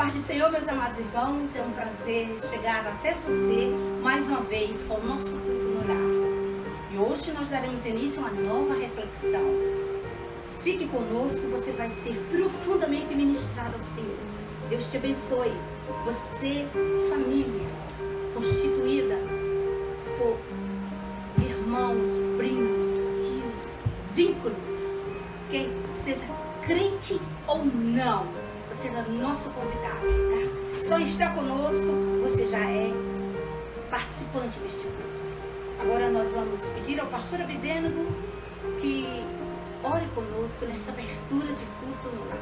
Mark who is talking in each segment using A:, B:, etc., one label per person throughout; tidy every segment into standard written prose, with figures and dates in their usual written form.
A: paz do Senhor, meus amados irmãos, é um prazer chegar até você mais uma vez com o nosso culto no lar. E hoje nós daremos início a uma nova reflexão. Fique conosco, você vai ser profundamente ministrado ao Senhor. Deus te abençoe. Você, família, constituída por irmãos, primos, tios, vínculos, quer seja crente ou não, você é nosso convidado, tá? Só está conosco, você já é participante deste culto. Agora nós vamos pedir ao pastor Abidênego que ore conosco nesta abertura de culto no lar.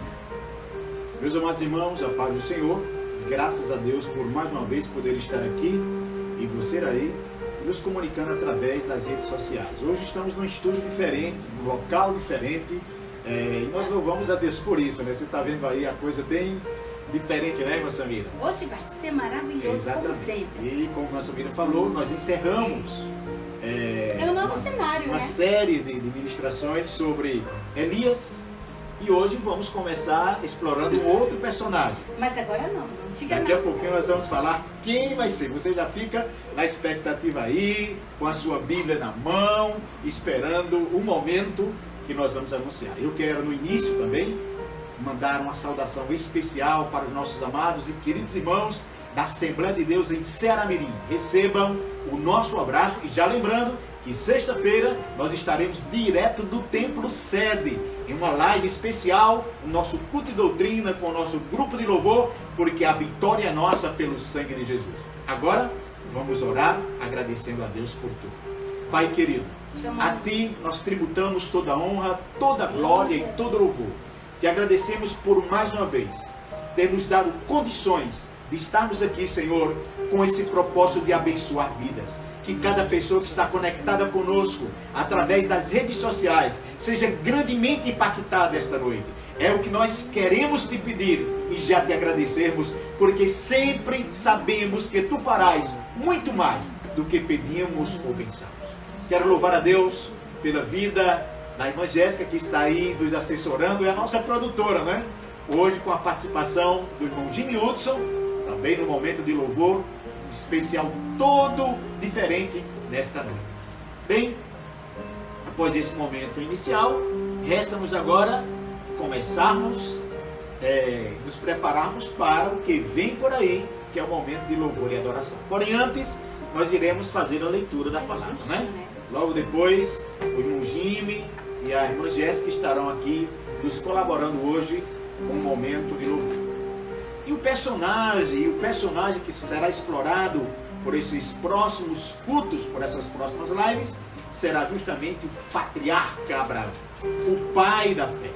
B: Meus amados irmãos, a paz do Senhor, graças a Deus por mais uma vez poder estar aqui e você aí nos comunicando através das redes sociais. Hoje estamos num estúdio diferente, num local diferente, e nós louvamos a Deus por isso, né? Você está vendo aí a coisa bem diferente, né, irmã Samira?
A: Hoje vai ser maravilhoso,
B: Exatamente.
A: como sempre.
B: E como a irmã Samira falou, nós encerramos
A: É um novo cenário,
B: uma
A: né?
B: série de ministrações sobre Elias e hoje vamos começar explorando um outro personagem.
A: Mas agora não diga
B: Daqui a
A: nada.
B: pouquinho nós vamos falar quem vai ser. Você já fica na expectativa aí, com a sua Bíblia na mão, esperando o momento que nós vamos anunciar. Eu quero no início também mandar uma saudação especial para os nossos amados e queridos irmãos da Assembleia de Deus em Ceará-Mirim. Recebam o nosso abraço e já lembrando que sexta-feira nós estaremos direto do Templo Sede, em uma live especial, o nosso culto de doutrina com o nosso grupo de louvor, porque a vitória é nossa pelo sangue de Jesus. Agora, vamos orar agradecendo a Deus por tudo. Pai querido, a Ti nós tributamos toda a honra, toda a glória e todo o louvor. Te agradecemos por mais uma vez ter nos dado condições de estarmos aqui, Senhor, com esse propósito de abençoar vidas. Que cada pessoa que está conectada conosco através das redes sociais seja grandemente impactada esta noite. É o que nós queremos te pedir e já te agradecermos, porque sempre sabemos que tu farás muito mais do que pedimos ou pensamos. Quero louvar a Deus pela vida da irmã Jéssica, que está aí nos assessorando, é a nossa produtora, né? Hoje com a participação do irmão Jimmy Hudson, também no momento de louvor, um especial todo diferente nesta noite. Bem, após esse momento inicial, resta-nos agora começarmos, nos prepararmos para o que vem por aí, que é o momento de louvor e adoração. Porém, antes, nós iremos fazer a leitura da palavra, né? Logo depois, o irmão Jimmy e a irmã Jéssica estarão aqui nos colaborando hoje com um momento de louvor. E o personagem que será explorado por esses próximos cultos, por essas próximas lives, será justamente o patriarca Abraão, o pai da fé.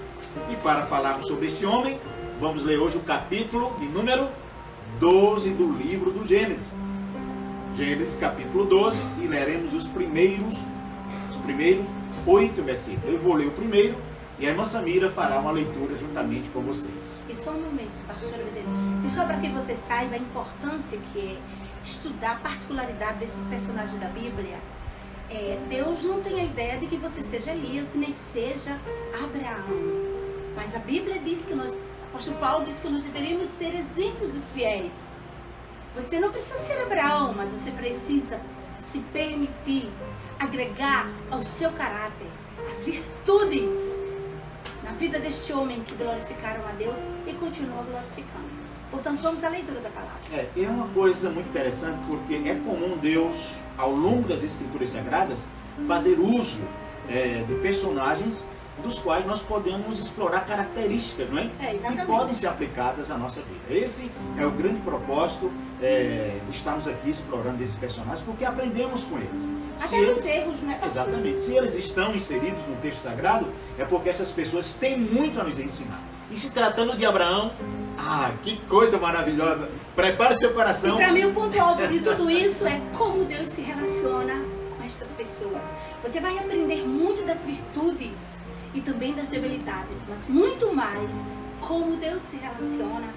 B: E para falarmos sobre este homem, vamos ler hoje o capítulo de número 12 do livro do Gênesis. Gênesis capítulo 12, e leremos os primeiros 8 versículos. Eu vou ler o primeiro e a irmã Samira fará uma leitura juntamente com vocês.
A: E só um momento, pastor Abidênego. E só para que você saiba a importância que é estudar a particularidade desses personagens da Bíblia, Deus não tem a ideia de que você seja Elias nem seja Abraão. Mas a Bíblia diz que o apóstolo Paulo diz que nós deveríamos ser exemplos dos fiéis. Você não precisa ser Abraão, mas você precisa se permitir agregar ao seu caráter as virtudes na vida deste homem que glorificaram a Deus e continuam glorificando. Portanto, vamos à leitura da palavra.
B: É uma coisa muito interessante, porque é comum Deus, ao longo das Escrituras Sagradas, fazer uso de personagens dos quais nós podemos explorar características, não é? Que podem ser aplicadas à nossa vida. Esse é o grande propósito de estarmos aqui explorando esses personagens, porque aprendemos com eles.
A: Até os erros, não é, pastor?
B: Exatamente. Se eles estão inseridos no texto sagrado, é porque essas pessoas têm muito a nos ensinar. E se tratando de Abraão, que coisa maravilhosa! Prepare o seu coração.
A: E para mim o ponto alto de tudo isso é como Deus se relaciona com estas pessoas. Você vai aprender muito das virtudes e também das debilidades, mas muito mais como Deus se relaciona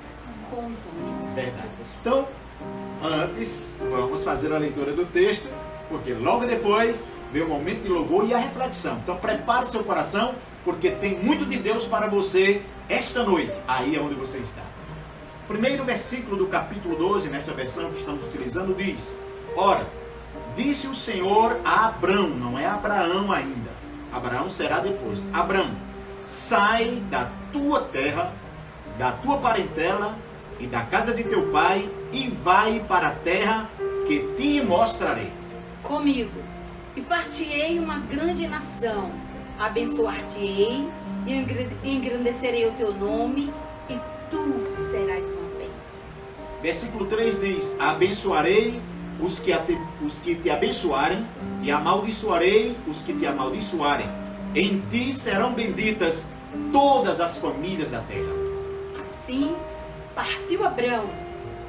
A: com os homens.
B: Verdade. Então, antes, vamos fazer a leitura do texto, porque logo depois vem o momento de louvor e a reflexão. Então, prepare seu coração, porque tem muito de Deus para você esta noite, aí é onde você está. O primeiro versículo do capítulo 12, nesta versão que estamos utilizando, diz: ora, disse o Senhor a Abrão, não é Abraão ainda, Abraão será depois. Abrão, sai da tua terra, da tua parentela e da casa de teu pai e vai para a terra que te mostrarei.
A: Comigo, e far-te-ei uma grande nação, abençoar-te-ei e engrandecerei o teu nome e tu serás uma bênção.
B: Versículo 3 diz: abençoarei os que te abençoarem e amaldiçoarei os que te amaldiçoarem. Em ti serão benditas todas as famílias da terra.
A: Assim partiu Abrão,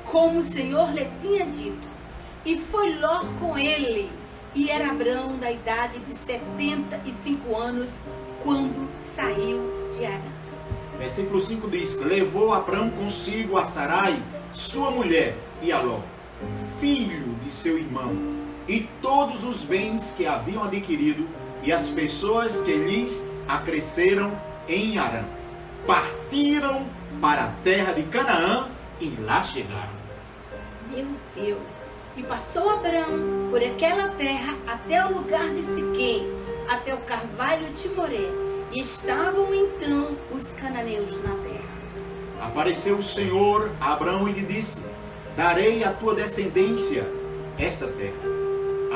A: como o Senhor lhe tinha dito, e foi Ló com ele. E era Abrão da idade de 75 anos, quando saiu de Harã.
B: Versículo 5 diz: levou Abrão consigo a Sarai, sua mulher, e a Ló, filho de seu irmão, e todos os bens que haviam adquirido, e as pessoas que lhes acresceram em Harã. Partiram para a terra de Canaã e lá chegaram.
A: Meu Deus! E passou Abrão por aquela terra até o lugar de Siquém, até o carvalho de Moré. E estavam então os cananeus na terra.
B: Apareceu o Senhor a Abrão e lhe disse: darei à tua descendência esta terra.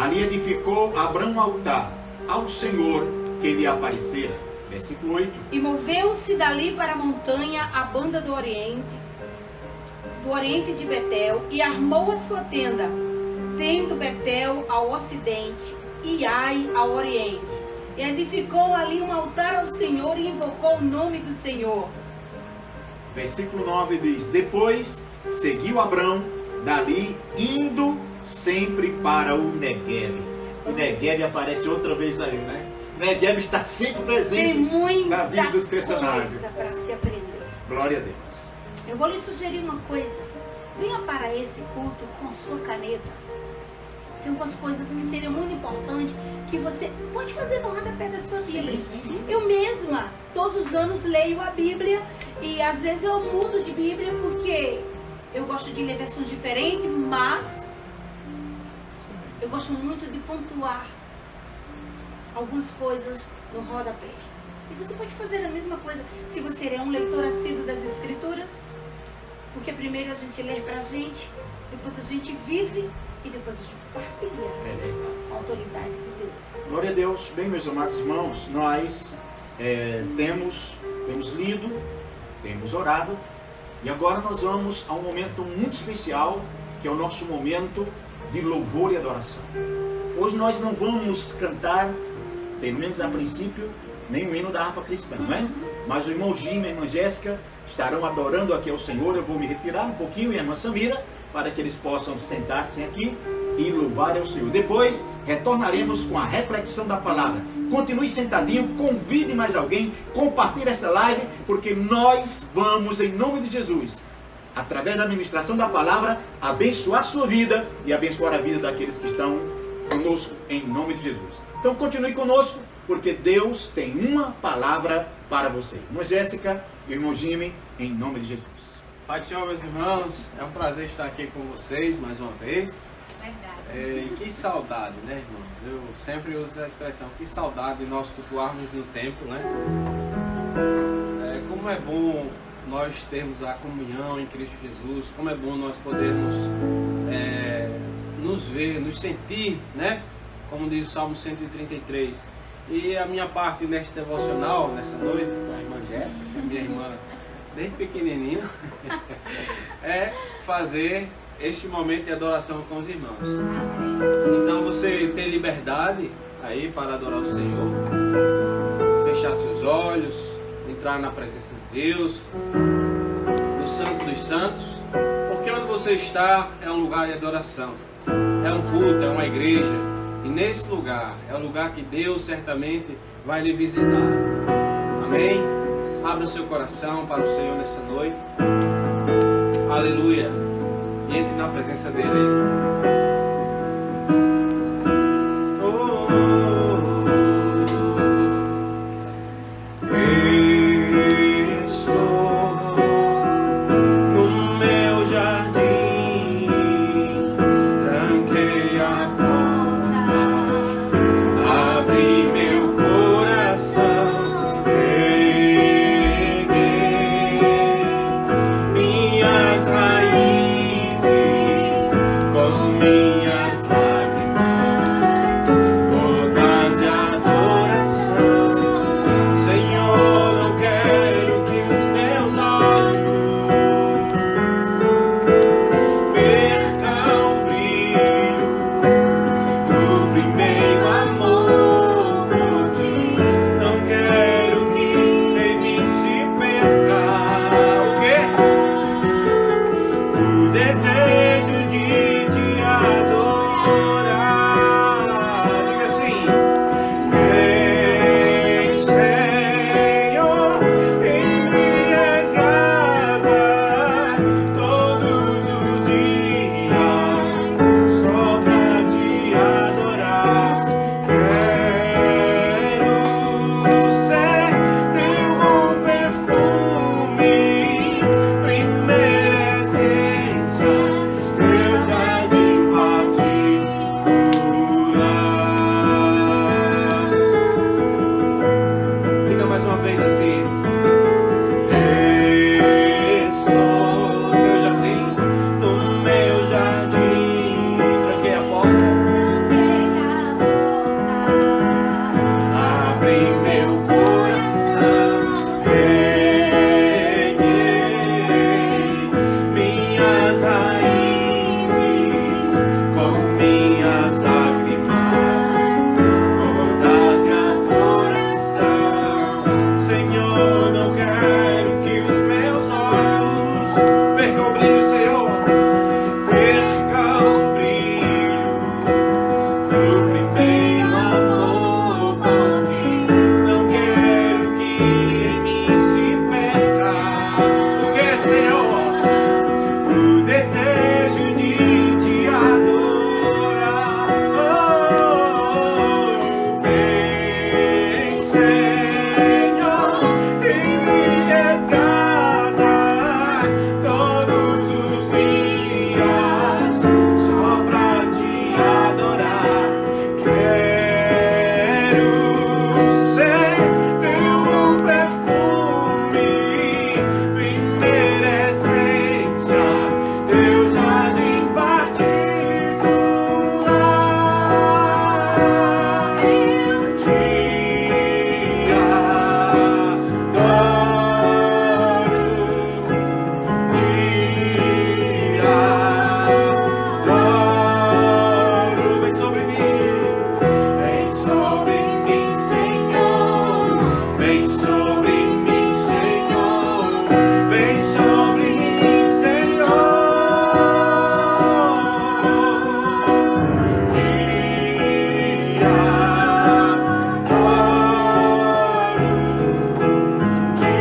B: Ali edificou Abrão um altar ao Senhor que lhe aparecera. Versículo 8.
A: E moveu-se dali para a montanha, a banda do oriente de Betel, e armou a sua tenda, tendo Betel ao ocidente e Ai ao oriente. E edificou ali um altar ao Senhor e invocou o nome do Senhor.
B: Versículo 9 diz: depois seguiu Abrão dali, indo sempre para o Negueb. O Negueb aparece outra vez aí, né? O Negueb está sempre presente na vida dos personagens.
A: Tem muita coisa para se aprender.
B: Glória a Deus.
A: Eu vou lhe sugerir uma coisa. Venha para esse culto com sua caneta. Tem algumas coisas que seriam muito importantes que você pode fazer no rodapé da sua Bíblia.
B: Sim.
A: Eu mesma, todos os anos, leio a Bíblia e às vezes eu mudo de Bíblia porque eu gosto de ler versões diferentes, mas eu gosto muito de pontuar algumas coisas no rodapé. E você pode fazer a mesma coisa se você é um leitor assíduo das Escrituras, porque primeiro a gente lê pra gente, depois a gente vive e depois a gente partilha a autoridade de Deus.
B: Glória a Deus. Bem, meus amados irmãos, nós temos lido, temos orado, e agora nós vamos a um momento muito especial, que é o nosso momento de louvor e adoração. Hoje nós não vamos cantar, pelo menos a princípio, nem o hino da harpa cristã, não é? Mas o irmão Jim e a irmã Jéssica estarão adorando aqui ao Senhor. Eu vou me retirar um pouquinho, e a irmã Samira, para que eles possam sentar-se aqui e louvar ao Senhor. Depois retornaremos com a reflexão da palavra. Continue sentadinho, convide mais alguém, compartilhe essa live, porque nós vamos, em nome de Jesus, através da ministração da palavra, abençoar a sua vida e abençoar a vida daqueles que estão conosco, em nome de Jesus. Então continue conosco, porque Deus tem uma palavra para você. Irmã Jéssica e irmão Jimmy, em nome de Jesus.
C: Pai do Senhor, meus irmãos, é um prazer estar aqui com vocês mais uma vez.
A: Verdade.
C: Que saudade, né, irmãos? Eu sempre uso essa expressão, que saudade de nós cultuarmos no templo, né? Como é bom nós termos a comunhão em Cristo Jesus, como é bom nós podermos nos ver, nos sentir, né? Como diz o Salmo 133. E a minha parte neste devocional, nessa noite, com a irmã Jéssica, minha irmã desde pequenininho, é fazer este momento de adoração com os irmãos. Então você tem liberdade aí para adorar o Senhor, fechar seus olhos, entrar na presença de Deus, no Santo dos Santos, porque onde você está é um lugar de adoração, é um culto, é uma igreja, e nesse lugar é o lugar que Deus certamente vai lhe visitar. Amém? Abra seu coração para o Senhor nessa noite. Aleluia. E entre na presença dele. Estou no meio jardim, tranquei a porta, abri meu coração, reguei minhas raízes com minhas lágrimas, gotas de adoração. Senhor, não quero que os meus olhos percam o brilho do primeiro amor por ti. Não quero que em mim se perca o quê? O desejo de te adorar. Diga assim: vem, Senhor, e me resgata todos os dias, só pra te adorar. Quero ser teu bom perfume, primeira essência, teu jardim particular. Diga mais uma vez assim: estou no meu jardim, tranquei a porta, abri meu coração, reguei minhas raízes com minhas lágrimas, gotas de adoração. Senhor, não quero que os meus olhos percam o brilho, Senhor, perca o brilho do primeiro amor por ti. Não quero que em mim se perca o que, Senhor? O desejo de te adorar. Vem, Senhor, e me resgata todos os dias, só pra te adorar. Quero ser teu bom perfume, primeira essência, teu jardim particular. Eu te adoro, vem sobre mim, Senhor, vem sobre mim, Senhor, vem sobre mim, Senhor, te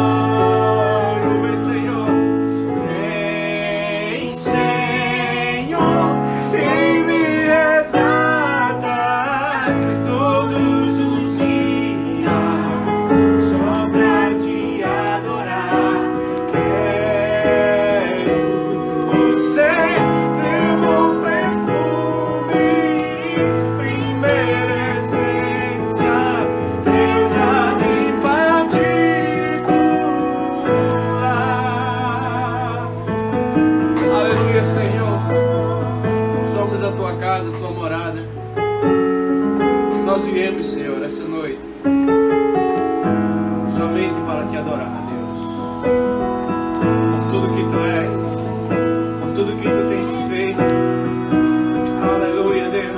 C: adoro, vem, Senhor. Vem, Senhor, e me resgata todos os dias, só pra te adorar. Quero ser teu bom perfume, primeira essência, teu jardim particular. Aleluia, Senhor. Somos a tua casa, a tua morada. Nós viemos, Senhor, essa noite somente para te adorar, Deus, por tudo que tu és, por tudo que tu tens feito. Aleluia, Deus.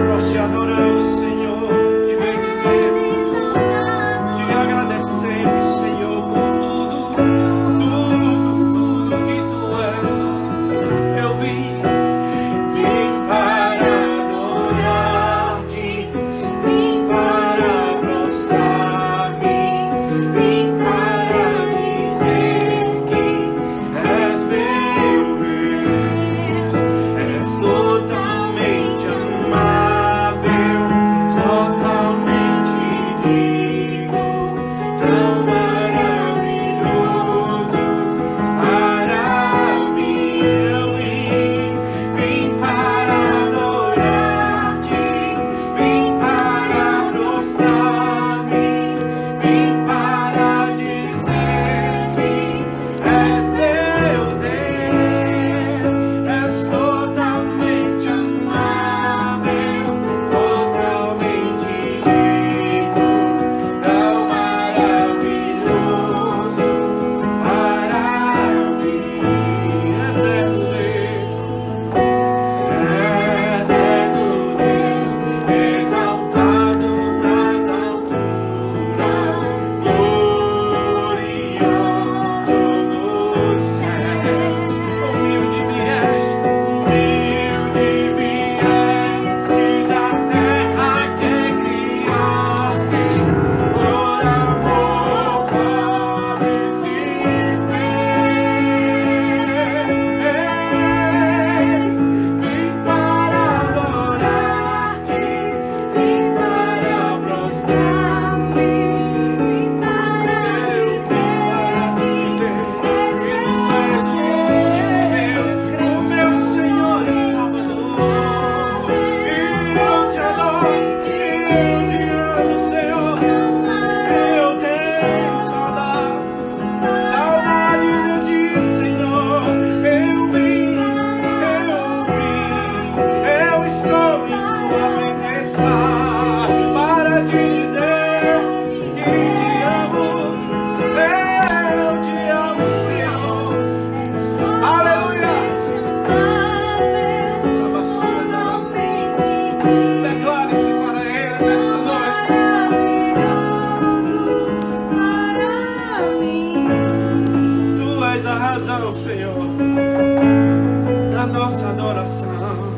C: Nós te adoramos, Senhor, te bendizemos, te agradecemos, Senhor, por tudo que tu és. Eu vim para adorar-te, vim para prostrar-me, vim para dizer que razão, Senhor, da nossa adoração.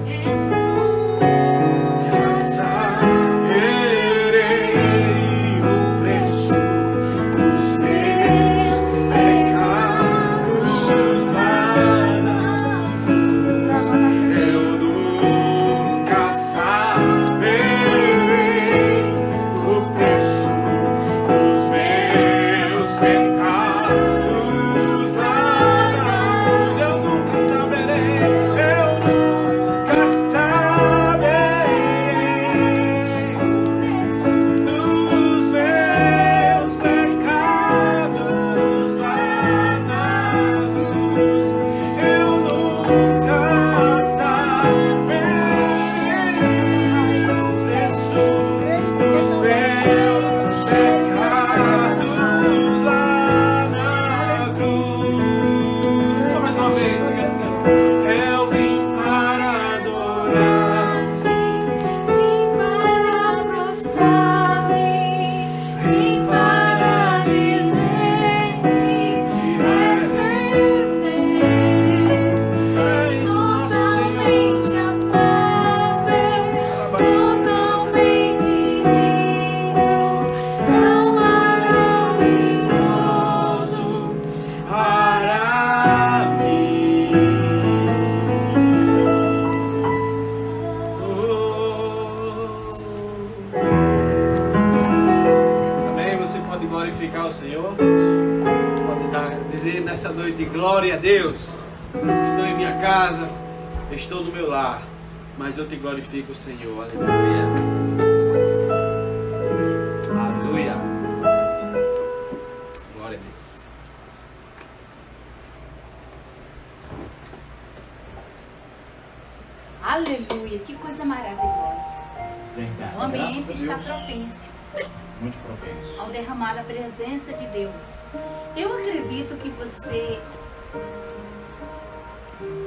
C: Glória a Deus, estou em minha casa, estou no meu lar, mas eu te glorifico, Senhor, aleluia, aleluia, glória a Deus.
A: Aleluia, que coisa maravilhosa.
B: Verdade.
A: O ambiente
B: Graças a
A: está
B: Deus.
A: propício
B: Muito propenso.
A: ao derramar da presença de Deus. Eu acredito que você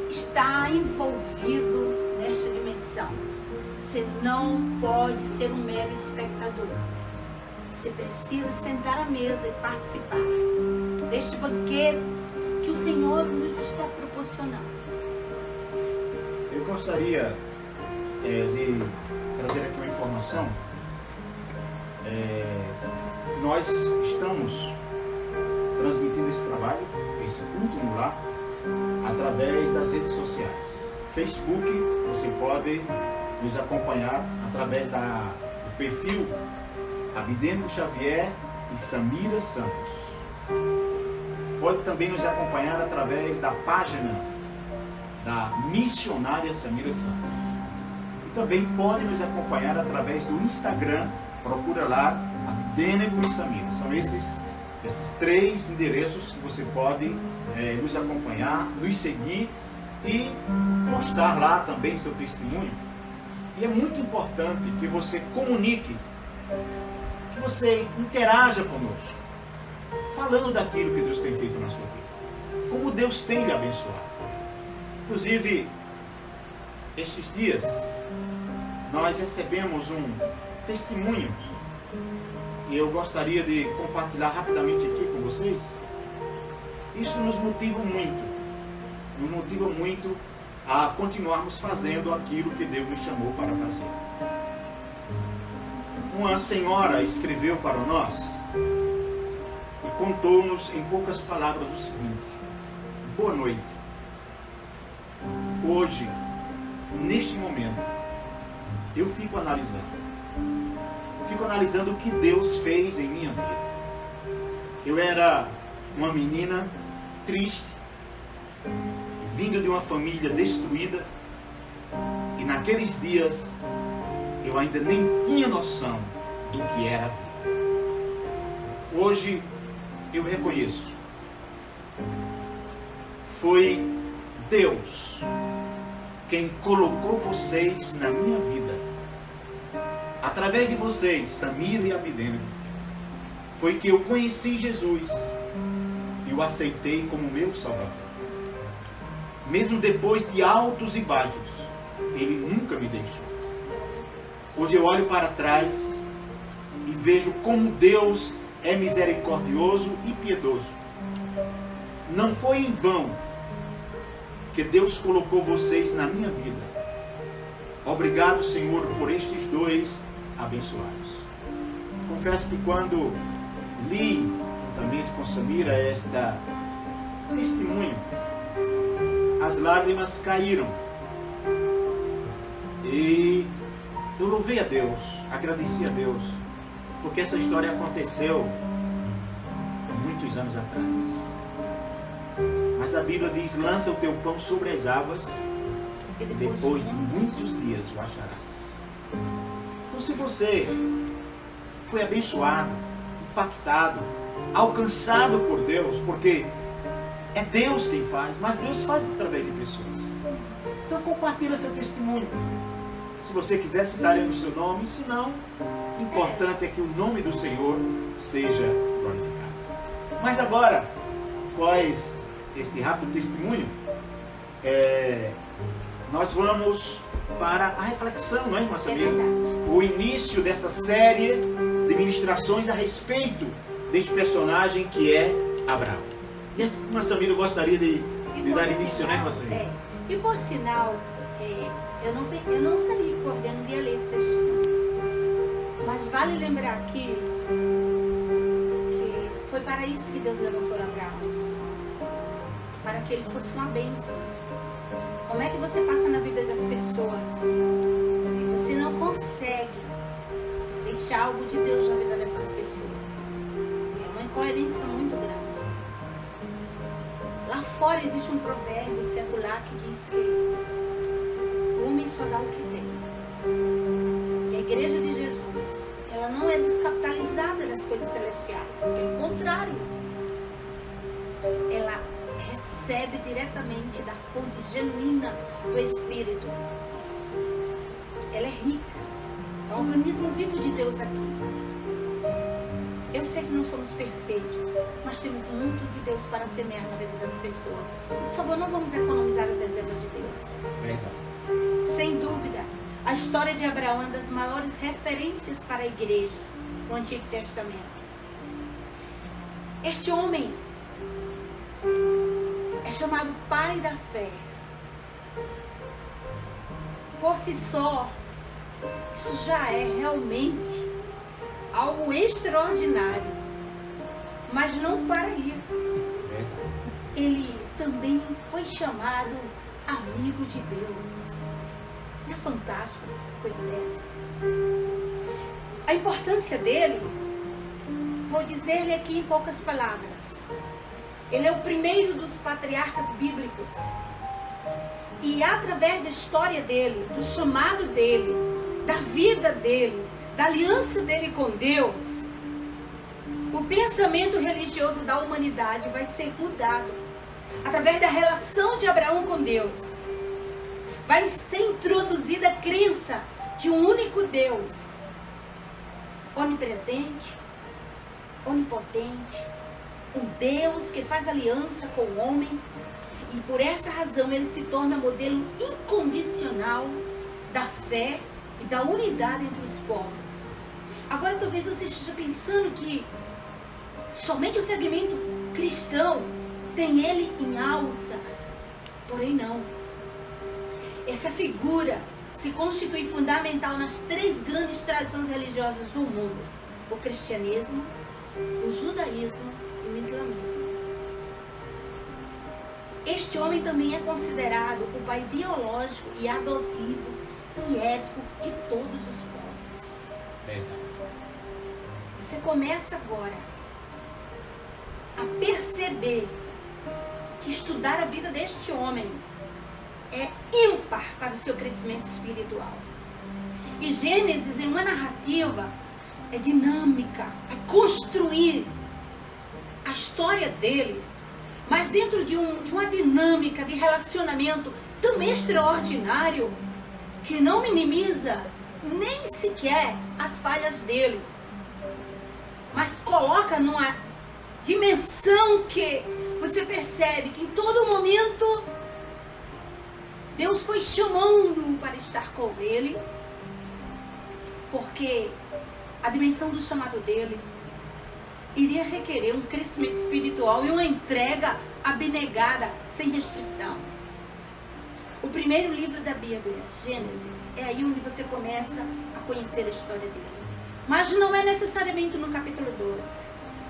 A: está envolvido nesta dimensão. Você não pode ser um mero espectador. Você precisa sentar à mesa e participar deste banquete que o Senhor nos está proporcionando.
B: Eu gostaria de trazer aqui uma informação. Nós estamos transmitindo esse trabalho, esse culto no lar, através das redes sociais. Facebook, você pode nos acompanhar através do perfil Abidênico Xavier e Samira Santos. Pode também nos acompanhar através da página da missionária Samira Santos. E também pode nos acompanhar através do Instagram, procura lá Abidênico e Samira. São esses três endereços que você pode nos acompanhar, nos seguir e postar lá também seu testemunho. E é muito importante que você comunique, que você interaja conosco, falando daquilo que Deus tem feito na sua vida, como Deus tem lhe abençoado. Inclusive, estes dias, nós recebemos um testemunho e eu gostaria de compartilhar rapidamente aqui com vocês. Isso nos motiva muito a continuarmos fazendo aquilo que Deus nos chamou para fazer. Uma senhora escreveu para nós e contou-nos em poucas palavras o seguinte: boa noite. Hoje, neste momento, eu fico analisando o que Deus fez em minha vida. Eu era uma menina triste, vinda de uma família destruída, e naqueles dias eu ainda nem tinha noção do que era a vida. Hoje eu reconheço, foi Deus quem colocou vocês na minha vida. Através de vocês, Samira e Abidênico, foi que eu conheci Jesus e o aceitei como meu Salvador. Mesmo depois de altos e baixos, Ele nunca me deixou. Hoje eu olho para trás e vejo como Deus é misericordioso e piedoso. não foi em vão que Deus colocou vocês na minha vida. Obrigado, Senhor, por estes dois abençoados. Confesso que quando li, juntamente com Samira, esse testemunho, as lágrimas caíram. E eu louvei a Deus, agradeci a Deus, porque essa história aconteceu há muitos anos atrás. Mas a Bíblia diz: lança o teu pão sobre as águas e depois de muitos dias o acharás. Então, se você foi abençoado, impactado, alcançado por Deus, porque é Deus quem faz, mas Deus faz através de pessoas. Então compartilha seu testemunho. Se você quiser, citaremos o seu nome. Se não, o importante é que o nome do Senhor seja glorificado. Mas agora, após este rápido testemunho, nós vamos para a reflexão, não é, irmã Samira? O início dessa série de ministrações a respeito deste personagem que é Abraão. E a irmã Samira gostaria de dar início, né, irmã Samira?
A: E por sinal, eu não sabia que o Ordeno ia ler esse testemunho. Mas vale lembrar aqui que foi para isso que Deus levantou Abraão. Para que ele fosse uma bênção. Como é que você passa na vida das pessoas e você não consegue deixar algo de Deus na vida dessas pessoas? É uma incoerência muito grande. Lá fora existe um provérbio secular que diz que o homem só dá o que tem. E a igreja de Jesus, ela não é descapitalizada das coisas celestiais. Pelo contrário, ela recebe diretamente da fonte genuína do Espírito. Ela é rica. É o organismo vivo de Deus aqui. Eu sei que não somos perfeitos, mas temos muito de Deus para semear na vida das pessoas. Por favor, não vamos economizar as reservas de Deus.
B: Verdade.
A: Sem dúvida, a história de Abraão é uma das maiores referências para a igreja no Antigo Testamento. Este homem é chamado pai da fé. Por si só, isso já é realmente algo extraordinário. Mas não para aí. Ele também foi chamado amigo de Deus. Não é fantástico coisa dessa? A importância dele, vou dizer-lhe aqui em poucas palavras. Ele é o primeiro dos patriarcas bíblicos. E através da história dele, do chamado dele, da vida dele, da aliança dele com Deus, o pensamento religioso da humanidade vai ser mudado. Através da relação de Abraão com Deus, vai ser introduzida a crença de um único Deus, onipresente, onipotente, um Deus que faz aliança com o homem, e por essa razão ele se torna modelo incondicional da fé e da unidade entre os povos. Agora talvez você esteja pensando que somente o segmento cristão tem ele em alta, porém não. Essa figura se constitui fundamental nas três grandes tradições religiosas do mundo: o cristianismo, o judaísmo e o islamismo. Este homem também é considerado o pai biológico e adotivo e ético de todos os povos. Você começa agora a perceber que estudar a vida deste homem é ímpar para o seu crescimento espiritual. E Gênesis, em uma narrativa, é dinâmica, vai construir a história dele, mas dentro de uma dinâmica de relacionamento tão extraordinário que não minimiza nem sequer as falhas dele, mas coloca numa dimensão que você percebe que em todo momento Deus foi chamando para estar com ele, porque a dimensão do chamado dele iria requerer um crescimento espiritual e uma entrega abnegada, sem restrição. O primeiro livro da Bíblia, Gênesis, é aí onde você começa a conhecer a história dele. Mas não é necessariamente no capítulo 12.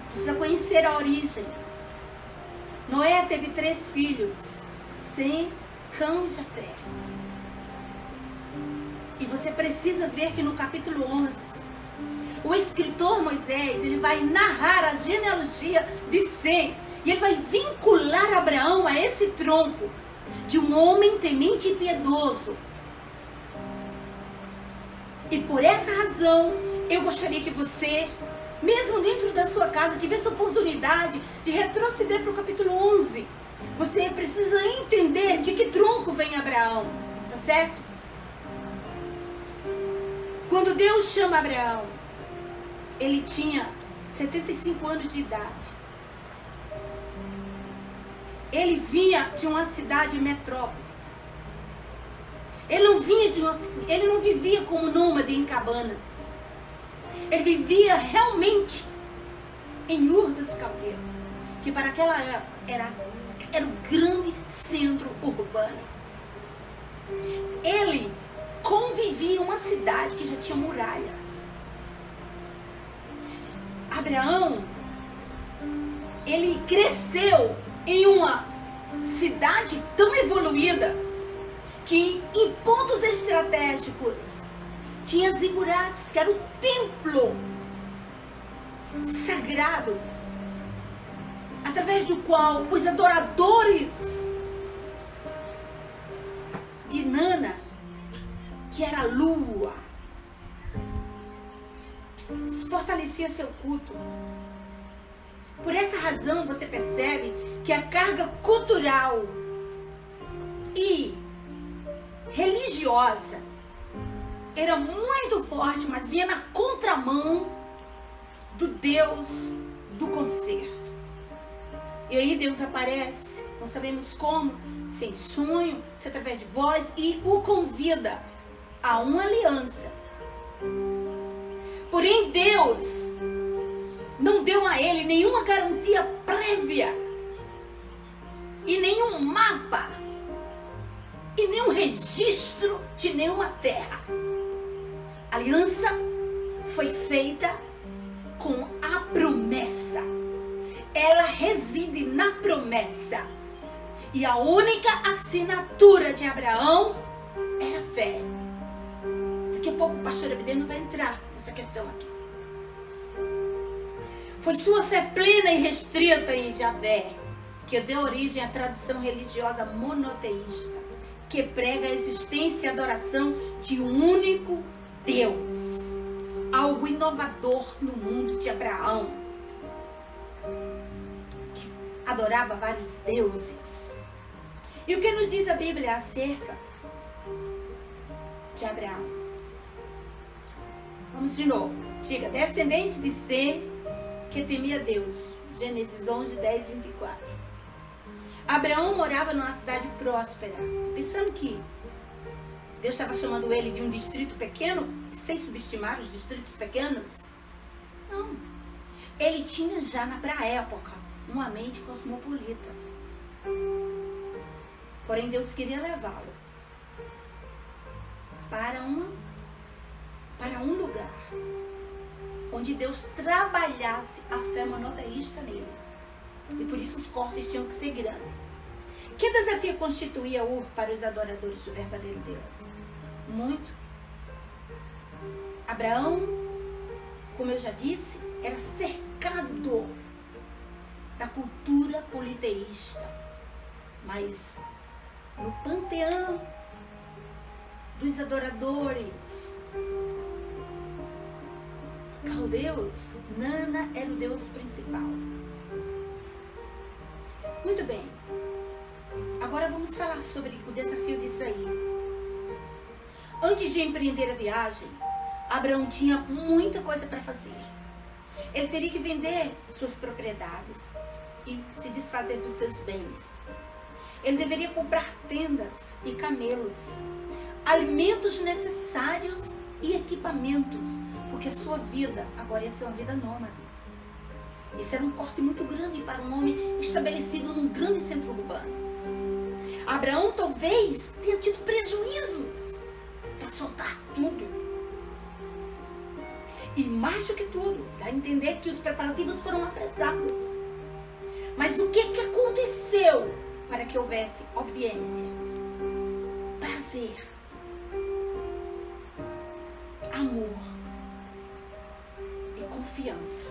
A: Precisa conhecer a origem. Noé teve 3 filhos, Sem, Cão e Jafé. E você precisa ver que no capítulo 11, o escritor Moisés, ele vai narrar a genealogia de Sem. E ele vai vincular Abraão a esse tronco de um homem temente e piedoso. E por essa razão, eu gostaria que você, mesmo dentro da sua casa, tivesse a oportunidade de retroceder para o capítulo 11. Você precisa entender de que tronco vem Abraão, tá certo? Quando Deus chama Abraão, ele tinha 75 anos de idade. Ele vinha de uma cidade metrópole. Ele não vivia como nômade em cabanas. Ele vivia realmente em Ur dos Caldeus, que para aquela época era um grande centro urbano. Ele convivia em uma cidade que já tinha muralhas. Abraão, ele cresceu em uma cidade tão evoluída que em pontos estratégicos tinha zigurates, que era o templo sagrado, através do qual os adoradores de Nana, que era a lua, fortalecia seu culto. Por essa razão você percebe que a carga cultural e religiosa era muito forte, mas vinha na contramão do Deus do concerto. E aí Deus aparece, não sabemos como, se em sonho, se através de voz, e o convida a uma aliança. Porém Deus não deu a ele nenhuma garantia prévia, e nenhum mapa, e nenhum registro de nenhuma terra. A aliança foi feita com a promessa. Ela reside na promessa. E a única assinatura de Abraão era fé. Daqui a pouco o pastor Abdeno vai entrar nessa questão aqui. Foi sua fé plena e restrita em Javé que deu origem à tradição religiosa monoteísta, que prega a existência e adoração de um único Deus. Algo inovador no mundo de Abraão, que adorava vários deuses. E o que nos diz a Bíblia acerca de Abraão? Vamos de novo. Diga, descendente de Sem, que temia Deus. Gênesis 11, 10, 24. Abraão morava numa cidade próspera, pensando que Deus estava chamando ele de um distrito pequeno, sem subestimar os distritos pequenos. Não. Ele tinha já, para a época, uma mente cosmopolita. Porém, Deus queria levá-lo para um lugar onde Deus trabalhasse a fé monoteísta nele. E por isso os cortes tinham que ser grandes. Que desafio constituía Ur para os adoradores do verdadeiro Deus? Muito. Abraão, como eu já disse, era cercado da cultura politeísta. Mas no panteão dos adoradores caldeus, Nana era o deus principal. Muito bem. Agora vamos falar sobre o desafio de sair. Antes de empreender a viagem, Abraão tinha muita coisa para fazer. Ele teria que vender suas propriedades e se desfazer dos seus bens. Ele deveria comprar tendas e camelos, alimentos necessários e equipamentos, porque a sua vida agora ia ser uma vida nômade. Isso era um corte muito grande para um homem estabelecido num grande centro urbano. Abraão talvez tenha tido prejuízos para soltar tudo. E mais do que tudo, dá a entender que os preparativos foram apressados. Mas o que aconteceu para que houvesse obediência, prazer, amor e confiança?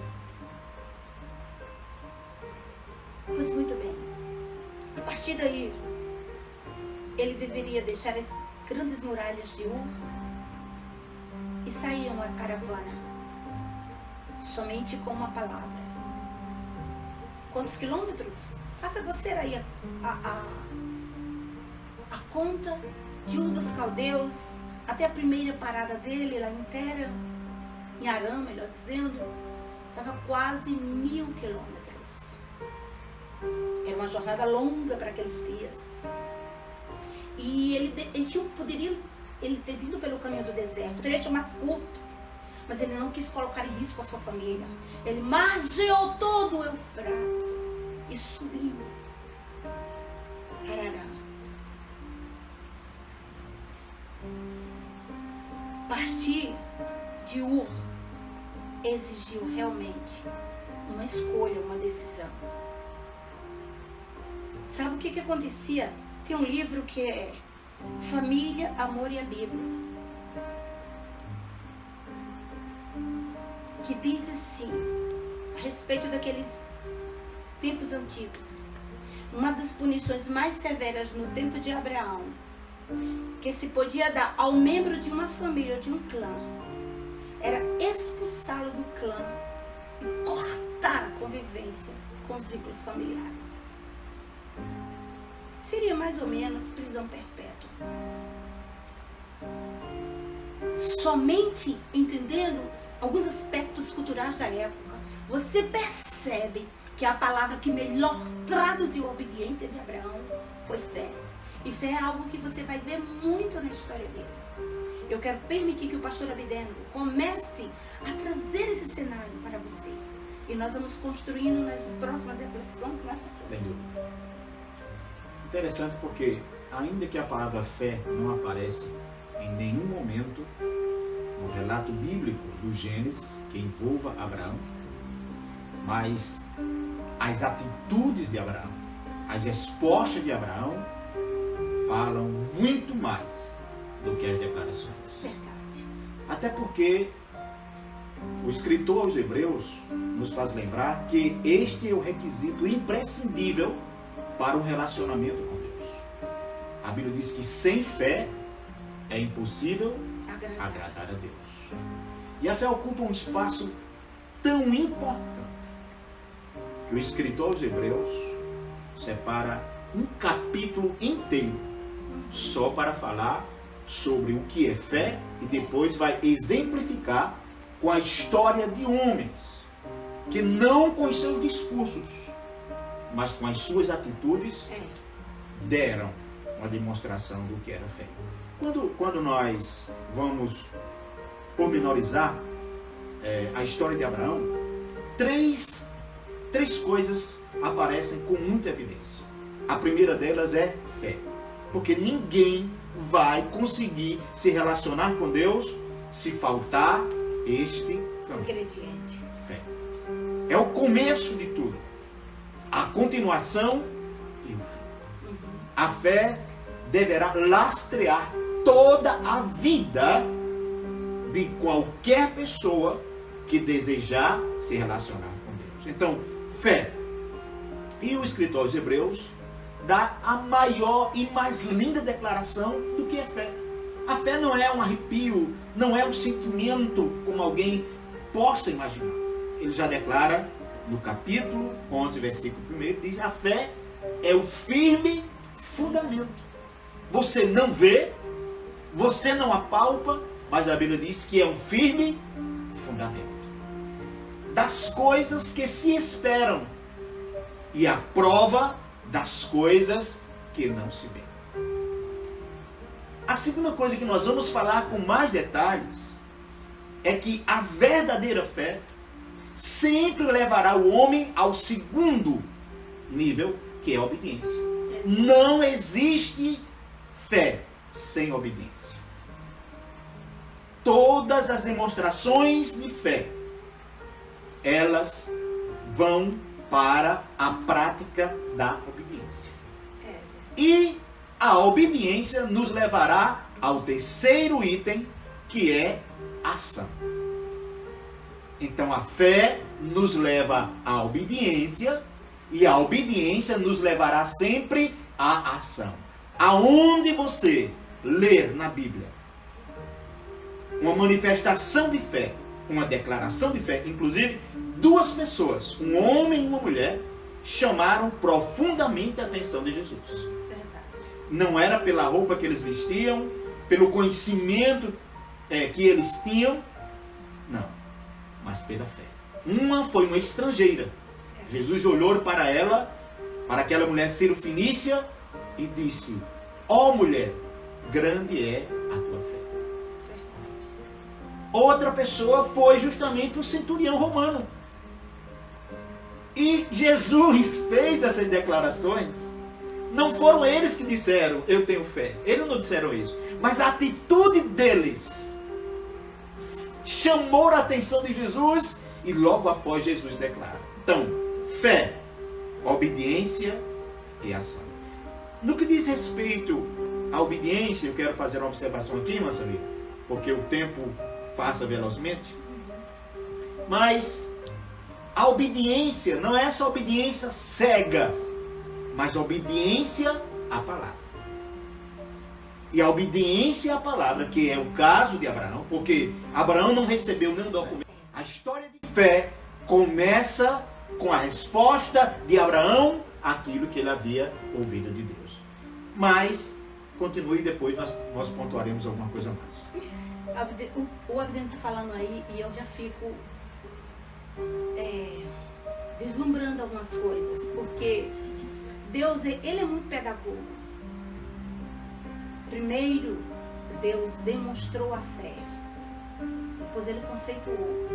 A: Pois muito bem, a partir daí, ele deveria deixar as grandes muralhas de Ur e sair uma caravana, somente com uma palavra. Quantos quilômetros? Faça você aí a conta de Ur dos Caldeus até a primeira parada dele lá em Tera, em Arã, melhor dizendo, dava quase 1000 quilômetros. Era uma jornada longa para aqueles dias. E ele poderia ter vindo pelo caminho do deserto, o trecho mais curto, mas ele não quis colocar em risco a sua família. Ele margeou todo o Eufrates e subiu para Arã. Partir de Ur exigiu realmente uma escolha, uma decisão. Sabe o que acontecia? Tem um livro que é Família, Amor e a Bíblia, que diz assim, a respeito daqueles tempos antigos. Uma das punições mais severas no tempo de Abraão, que se podia dar ao membro de uma família ou de um clã, era expulsá-lo do clã e cortar a convivência com os vínculos familiares. Seria mais ou menos prisão perpétua. Somente entendendo alguns aspectos culturais da época, você percebe que a palavra que melhor traduziu a obediência de Abraão foi fé. E fé é algo que você vai ver muito na história dele. Eu quero permitir que o pastor Abidênio comece a trazer esse cenário para você. E nós vamos construindo nas próximas reflexões, não é, pastor?
B: Sem dúvida. Interessante porque, ainda que a palavra fé não aparece em nenhum momento no relato bíblico do Gênesis que envolva Abraão, mas as atitudes de Abraão, as respostas de Abraão falam muito mais do que as declarações.
A: Verdade.
B: Até porque o escritor aos Hebreus nos faz lembrar que este é o requisito imprescindível para um relacionamento com Deus. A Bíblia diz que sem fé é impossível agradar a Deus. E a fé ocupa um espaço tão importante que o escritor aos Hebreus separa um capítulo inteiro só para falar sobre o que é fé e depois vai exemplificar com a história de homens que não com os seus discursos, mas com as suas atitudes deram uma demonstração do que era fé. Quando nós vamos pormenorizar a história de Abraão, três coisas aparecem com muita evidência. A primeira delas é fé, porque ninguém vai conseguir se relacionar com Deus se faltar este
A: ingrediente,
B: fé. É o começo de tudo, a continuação e o fim. A fé deverá lastrear toda a vida de qualquer pessoa que desejar se relacionar com Deus. Então, fé. E o escritor aos Hebreus dá a maior e mais linda declaração do que é fé. A fé não é um arrepio, não é um sentimento como alguém possa imaginar. Ele já declara no capítulo 11, versículo 1, diz: a fé é o firme fundamento. Você não vê, você não apalpa, mas a Bíblia diz que é um firme fundamento das coisas que se esperam e a prova das coisas que não se vêem. A segunda coisa que nós vamos falar com mais detalhes é que a verdadeira fé sempre levará o homem ao segundo nível, que é a obediência. Não existe fé sem obediência. Todas as demonstrações de fé, elas vão para a prática da obediência. E a obediência nos levará ao terceiro item, que é ação. Então a fé nos leva à obediência, e a obediência nos levará sempre à ação. Aonde você ler na Bíblia uma manifestação de fé, uma declaração de fé, inclusive duas pessoas, um homem e uma mulher, chamaram profundamente a atenção de Jesus.
A: Verdade.
B: Não era pela roupa que eles vestiam, pelo conhecimento que eles tinham, não, mas pela fé. Uma foi uma estrangeira. Jesus olhou para ela, para aquela mulher cirofenícia, e disse: ó mulher, grande é a tua fé. Outra pessoa foi justamente o centurião romano. E Jesus fez essas declarações. Não foram eles que disseram, eu tenho fé. Eles não disseram isso. Mas a atitude deles chamou a atenção de Jesus, e logo após Jesus declara. Então, fé, obediência e ação. No que diz respeito à obediência, eu quero fazer uma observação aqui, Marcelinho, porque o tempo passa velozmente. Mas a obediência não é só obediência cega, mas obediência à palavra. E a obediência à palavra, que é o caso de Abraão, porque Abraão não recebeu nenhum documento. A história de fé começa com a resposta de Abraão àquilo que ele havia ouvido de Deus. Mas continue, depois nós pontuaremos alguma coisa mais.
A: O Abden está falando aí e eu já fico deslumbrando algumas coisas, porque Deus ele é muito pedagogo. Primeiro, Deus demonstrou a fé, depois ele conceituou,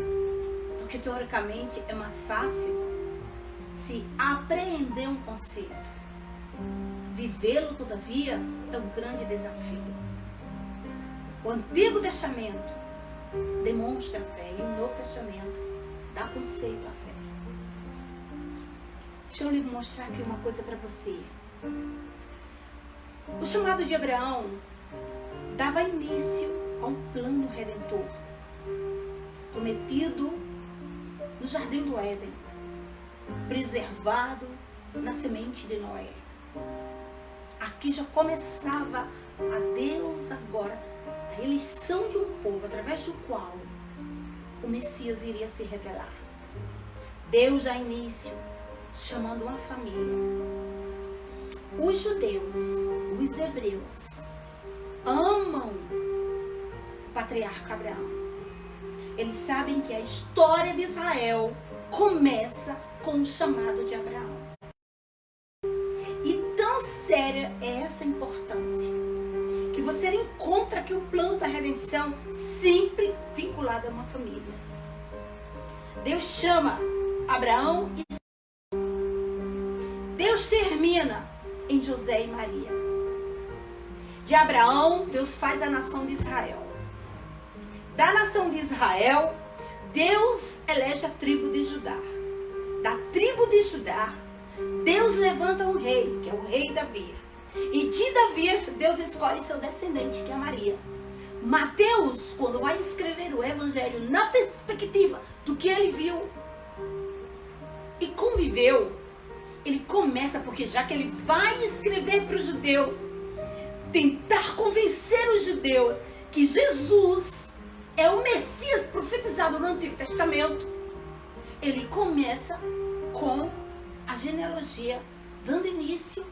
A: porque teoricamente é mais fácil se apreender um conceito. Vivê-lo, todavia, é um grande desafio. O Antigo Testamento demonstra a fé e o Novo Testamento dá conceito à fé. Deixa eu lhe mostrar aqui uma coisa para você. O chamado de Abraão dava início a um plano redentor prometido no Jardim do Éden, preservado na semente de Noé. Aqui já começava a Deus agora a eleição de um povo através do qual o Messias iria se revelar. Deus dá início chamando uma família. Os judeus, os hebreus, amam o patriarca Abraão. Eles sabem que a história de Israel começa com o chamado de Abraão. E tão séria é essa importância que você encontra que o plano da redenção sempre vinculado a uma família. Deus chama Abraão e Deus termina em José e Maria. De Abraão, Deus faz a nação de Israel. Da nação de Israel, Deus elege a tribo de Judá. Da tribo de Judá, Deus levanta um rei, que é o rei Davi. E de Davi, Deus escolhe seu descendente, que é Maria. Mateus, quando vai escrever o evangelho na perspectiva do que ele viu e conviveu, ele começa, porque já que ele vai escrever para os judeus, tentar convencer os judeus que Jesus é o Messias profetizado no Antigo Testamento, ele começa com a genealogia, dando início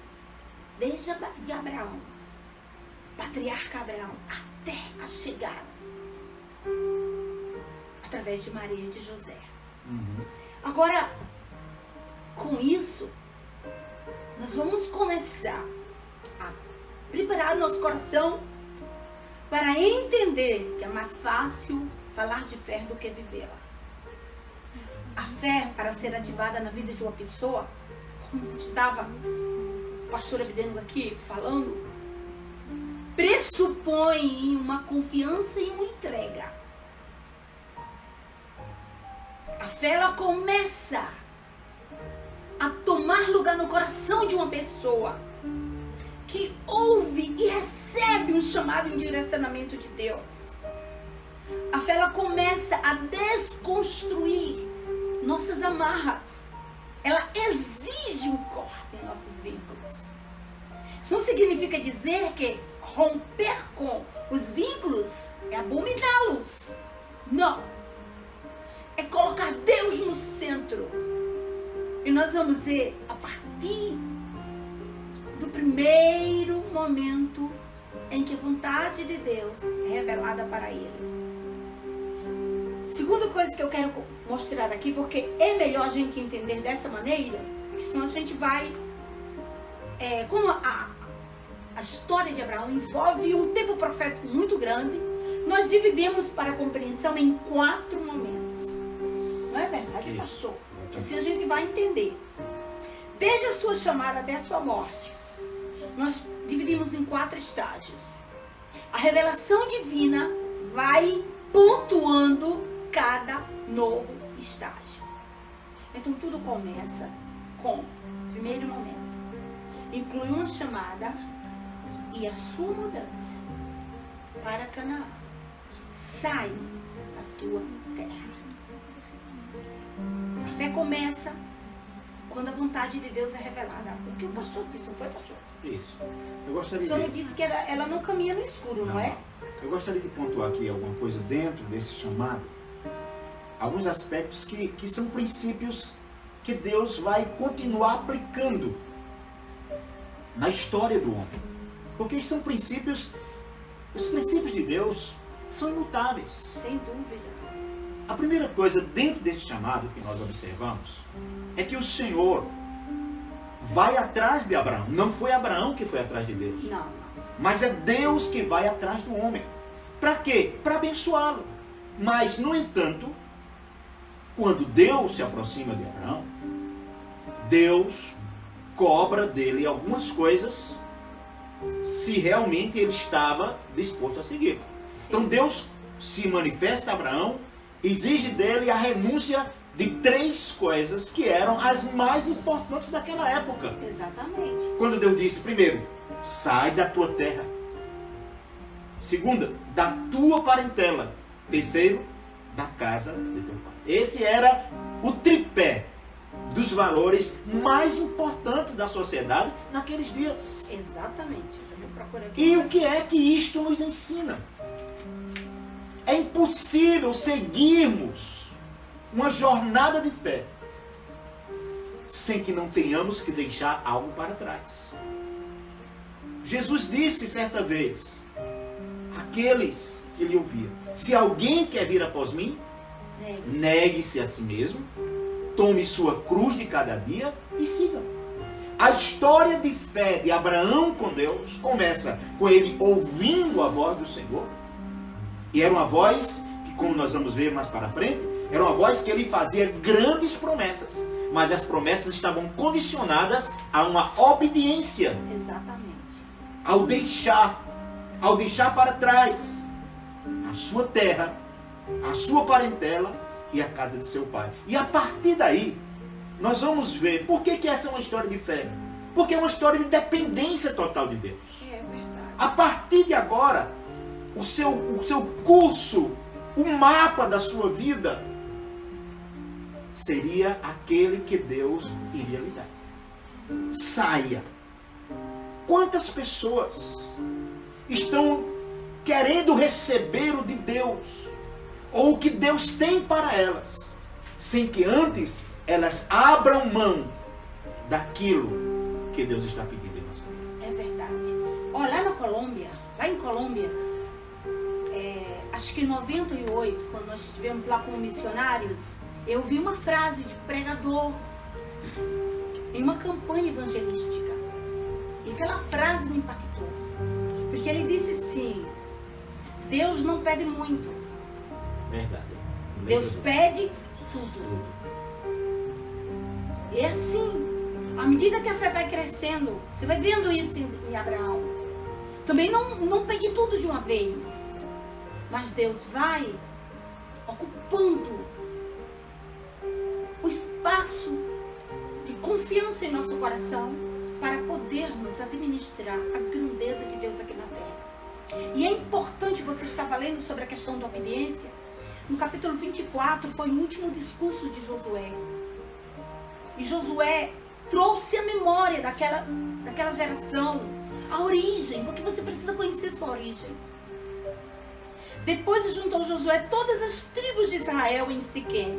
A: desde de Abraão, patriarca Abraão, até a chegada através de Maria e de José. Agora, com isso, nós vamos começar a preparar o nosso coração para entender que é mais fácil falar de fé do que vivê-la. A fé para ser ativada na vida de uma pessoa, como estava o pastor Abidengo aqui falando, pressupõe uma confiança e uma entrega. A fé, ela começa a tomar lugar no coração de uma pessoa que ouve e recebe um chamado e um direcionamento de Deus. A fé, ela começa a desconstruir nossas amarras. Ela exige um corte em nossos vínculos. Isso não significa dizer que romper com os vínculos é abominá-los. Não. É colocar Deus no centro. E nós vamos ver a partir do primeiro momento em que a vontade de Deus é revelada para ele. Segunda coisa que eu quero mostrar aqui, porque é melhor a gente entender dessa maneira, senão a gente vai... como a história de Abraão envolve um tempo profético muito grande, nós dividimos para a compreensão em 4 momentos. Não é verdade, pastor? Assim a gente vai entender. Desde a sua chamada até a sua morte, nós dividimos em 4 estágios. A revelação divina vai pontuando cada novo estágio. Então tudo começa com o primeiro momento. Inclui uma chamada e a sua mudança para Canaã. Sai da tua terra. A fé começa quando a vontade de Deus é revelada. O que o pastor disse, não foi, pastor?
B: Isso. Eu gostaria
A: O senhor não disse que ela não caminha no escuro, não é?
B: Eu gostaria de pontuar aqui alguma coisa dentro desse chamado. Alguns aspectos que são princípios que Deus vai continuar aplicando na história do homem. Porque são princípios, os princípios de Deus são imutáveis.
A: Sem dúvida.
B: A primeira coisa dentro desse chamado que nós observamos é que o Senhor vai atrás de Abraão. Não foi Abraão que foi atrás de Deus.
A: Não.
B: Mas é Deus que vai atrás do homem. Para quê? Para abençoá-lo. Mas, no entanto, quando Deus se aproxima de Abraão, Deus cobra dele algumas coisas se realmente ele estava disposto a seguir. Então Deus se manifesta a Abraão, exige dele a renúncia de 3 coisas que eram as mais importantes daquela época.
A: Exatamente.
B: Quando Deus disse, primeiro, sai da tua terra. Segunda, da tua parentela. Terceiro, da casa de teu pai. Esse era o tripé dos valores mais importantes da sociedade naqueles dias.
A: Exatamente. Eu já procuro aqui.
B: E o que é que isto nos ensina? É impossível seguirmos uma jornada de fé sem que não tenhamos que deixar algo para trás. Jesus disse certa vez àqueles que lhe ouviam: se alguém quer vir após mim, negue-se a si mesmo, tome sua cruz de cada dia e siga. A história de fé de Abraão com Deus começa com ele ouvindo a voz do Senhor. E era uma voz que, como nós vamos ver mais para frente, era uma voz que ele fazia grandes promessas. Mas as promessas estavam condicionadas a uma obediência.
A: Exatamente.
B: Ao deixar para trás a sua terra, a sua parentela e a casa de seu pai. E a partir daí, nós vamos ver por que essa é uma história de fé. Porque é uma história de dependência total de Deus.
A: É verdade.
B: A partir de agora, o seu curso, o mapa da sua vida seria aquele que Deus iria lhe dar. Saia. Quantas pessoas estão querendo receber o de Deus, ou o que Deus tem para elas, sem que antes elas abram mão daquilo que Deus está pedindo em nossa vida?
A: É verdade. Olha, lá em Colômbia, acho que em 98, quando nós estivemos lá como missionários, eu vi uma frase de pregador em uma campanha evangelística. E aquela frase me impactou. Porque ele disse assim: Deus não pede muito.
B: Verdade.
A: Deus pede tudo. É assim. À medida que a fé vai crescendo, você vai vendo isso em Abraão. Também não pegue tudo de uma vez. Mas Deus vai ocupando o espaço de confiança em nosso coração para podermos administrar a grandeza de Deus aqui na terra. E é importante, você estava lendo sobre a questão da obediência. No capítulo 24 foi o último discurso de Josué. E Josué trouxe a memória daquela geração, a origem, porque você precisa conhecer sua origem. Depois juntou Josué todas as tribos de Israel em Siquém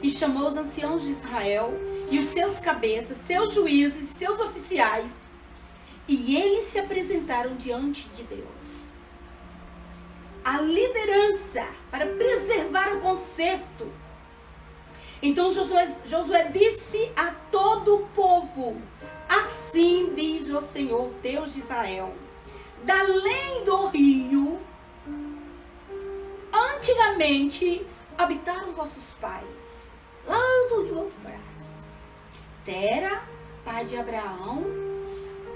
A: e chamou os anciãos de Israel e os seus cabeças, seus juízes, seus oficiais, e eles se apresentaram diante de Deus. A liderança para preservar o concerto. Então Josué disse a todo o povo: assim diz o Senhor Deus de Israel, da além do rio, antigamente habitaram vossos pais, lá do rio Eufrates, Tera, pai de Abraão,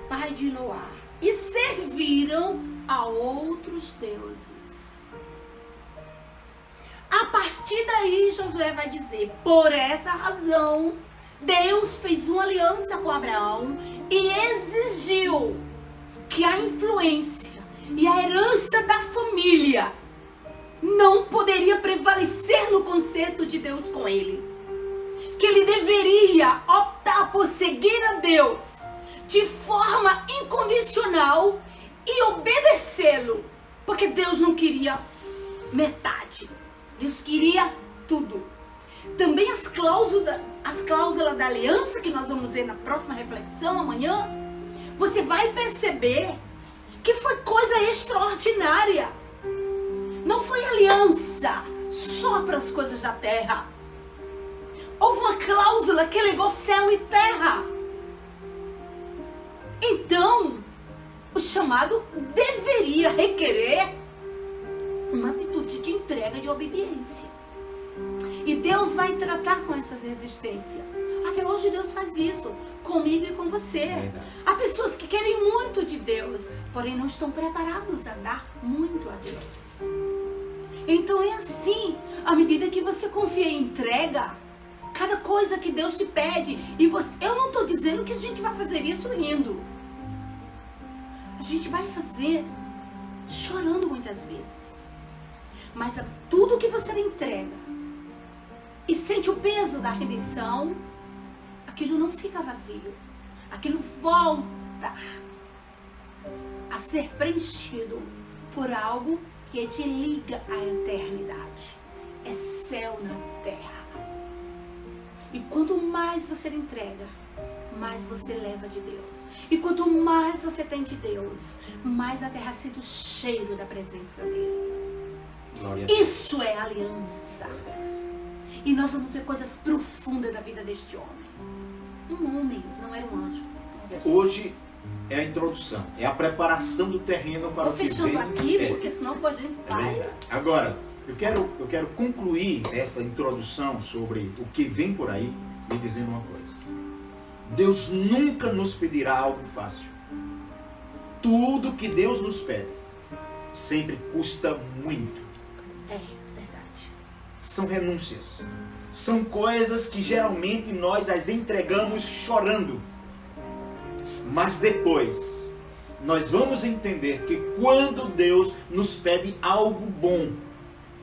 A: pai de Noá, e serviram a outros deuses. A partir daí, Josué vai dizer: por essa razão, Deus fez uma aliança com Abraão e exigiu que a influência e a herança da família não poderia prevalecer no conceito de Deus com ele. Que ele deveria optar por seguir a Deus de forma incondicional e obedecê-lo. Porque Deus não queria metade. Deus queria tudo. Também as cláusulas da aliança, que nós vamos ver na próxima reflexão amanhã, você vai perceber que foi coisa extraordinária. Não foi aliança só para as coisas da terra. Houve uma cláusula que ligou céu e terra. Então, o chamado deveria requerer uma atitude de entrega, de obediência. E Deus vai tratar com essas resistências. Até hoje Deus faz isso comigo e com você. Há pessoas que querem muito de Deus, porém não estão preparados a dar muito a Deus. Então é assim, à medida que você confia e entrega, cada coisa que Deus te pede, e você, eu não estou dizendo que a gente vai fazer isso rindo. A gente vai fazer chorando muitas vezes. Mas tudo que você entrega e sente o peso da rendição, aquilo não fica vazio. Aquilo volta a ser preenchido por algo que te liga à eternidade. É céu na terra. E quanto mais você entrega, mais você leva de Deus. E quanto mais você tem de Deus, mais a terra sente o cheiro da presença dele. Isso é aliança. E nós vamos ver coisas profundas da vida deste homem. Um homem, não era um anjo.
B: Hoje é a introdução, é a preparação do terreno para o que vem.
A: Vou fechando aqui, porque senão a gente vai.
B: Agora, eu quero concluir essa introdução sobre o que vem por aí, me dizendo uma coisa. Deus nunca nos pedirá algo fácil. Tudo que Deus nos pede sempre custa muito.
A: É verdade.
B: São renúncias. São coisas que geralmente nós as entregamos chorando. Mas depois, nós vamos entender que quando Deus nos pede algo bom,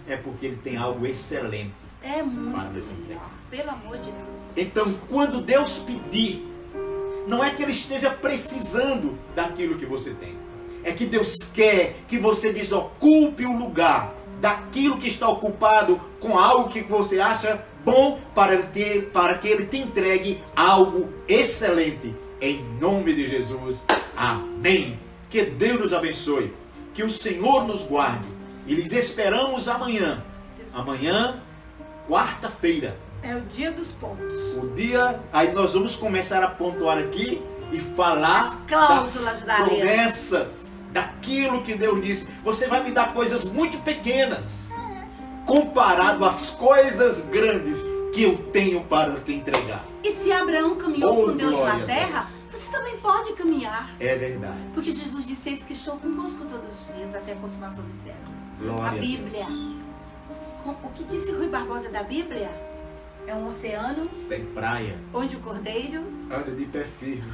B: é porque Ele tem algo excelente
A: para nos
B: entregar.
A: entregar. Pelo amor de Deus.
B: Então, quando Deus pedir, não é que Ele esteja precisando daquilo que você tem. É que Deus quer que você desocupe o lugar daquilo que está ocupado com algo que você acha bom para que Ele te entregue algo excelente. Em nome de Jesus. Amém. Que Deus nos abençoe. Que o Senhor nos guarde. E lhes esperamos amanhã. Amanhã, quarta-feira.
A: É o dia dos pontos.
B: O dia, aí nós vamos começar a pontuar aqui e falar
A: as cláusulas
B: das
A: da
B: promessas, daquilo que Deus disse. Você vai me dar coisas muito pequenas, comparado às coisas grandes que eu tenho para te entregar.
A: E se Abraão caminhou
B: Oh,
A: com Deus
B: glória
A: na
B: a
A: terra,
B: Deus.
A: você também pode caminhar.
B: É verdade.
A: Porque Jesus disse: eis que estou convosco todos os dias até a consumação dos séculos.
B: Glória
A: A
B: a Deus.
A: Bíblia. O que disse Rui Barbosa da Bíblia? É um oceano
B: Sem praia,
A: onde o cordeiro...
B: anda de pé firme,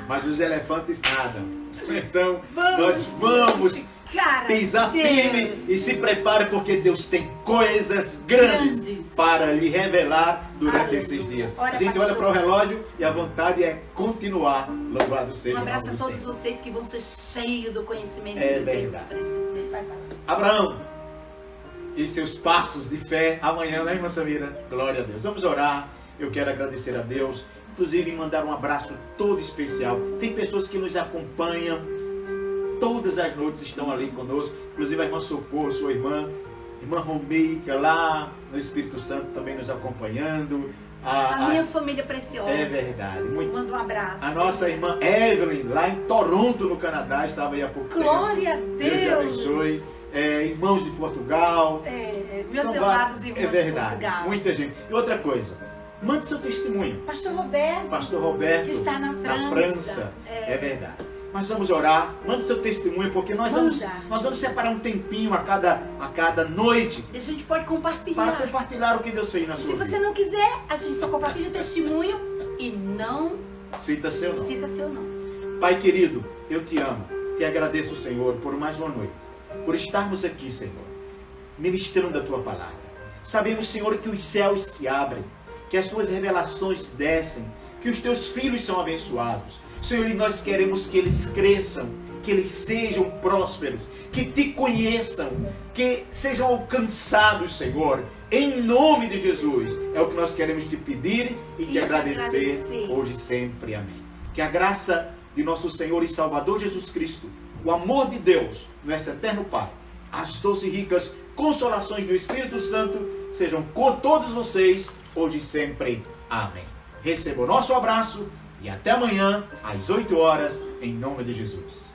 B: mas os elefantes nadam. Então,
A: Vamos
B: nós vamos
A: Cara,
B: pisar
A: Deus.
B: firme e se prepare, porque Deus tem coisas grandes para lhe revelar durante
A: Aleluia.
B: esses dias.
A: Ora,
B: A gente
A: pastor.
B: olha para o relógio e a vontade é continuar. Louvado seja
A: Um
B: o nome
A: abraço a
B: do
A: todos
B: Senhor.
A: vocês que vão ser cheios do conhecimento
B: É
A: de Deus.
B: verdade.
A: Por esses dias. Vai.
B: Abraão e seus passos de fé amanhã, né, irmã Samira? Glória a Deus. Vamos orar. Eu quero agradecer a Deus, inclusive mandar um abraço todo especial. Tem pessoas que nos acompanham todas as noites, estão ali conosco, inclusive a irmã Socorro, sua irmã Romeica, lá no Espírito Santo também nos acompanhando.
A: A minha família preciosa.
B: É verdade. Muito.
A: Manda um abraço.
B: A nossa irmã Evelyn, lá em Toronto, no Canadá, estava aí há pouco
A: Glória a
B: tempo.
A: Deus.
B: Deus te abençoe. Irmãos de Portugal.
A: Meus
B: Então,
A: amados irmãos
B: é verdade.
A: de Portugal.
B: Muita gente. E outra coisa, mande seu testemunho.
A: Pastor Roberto.
B: Pastor Roberto,
A: Que está na França.
B: França. É verdade. Mas vamos orar, mande seu testemunho, porque nós vamos separar um tempinho a cada noite
A: E a gente pode compartilhar.
B: para compartilhar o que Deus fez na
A: Se
B: sua
A: você
B: vida.
A: não quiser, a gente só compartilha o testemunho e não
B: Cita seu nome.
A: cita seu nome.
B: Pai querido, eu te amo, te agradeço, Senhor, por mais uma noite, por estarmos aqui, Senhor, ministrando a tua palavra. Sabemos, Senhor, que os céus se abrem, que as tuas revelações descem, que os teus filhos são abençoados. Senhor, e nós queremos que eles cresçam, que eles sejam prósperos, que te conheçam, que sejam alcançados, Senhor, em nome de Jesus. É o que nós queremos te pedir e te agradecer hoje e sempre. Amém. Que a graça de nosso Senhor e Salvador Jesus Cristo, o amor de Deus, nosso eterno Pai, as doces e ricas consolações do Espírito Santo sejam com todos vocês, hoje e sempre. Amém. Receba o nosso abraço e até amanhã, às 8 horas, em nome de Jesus.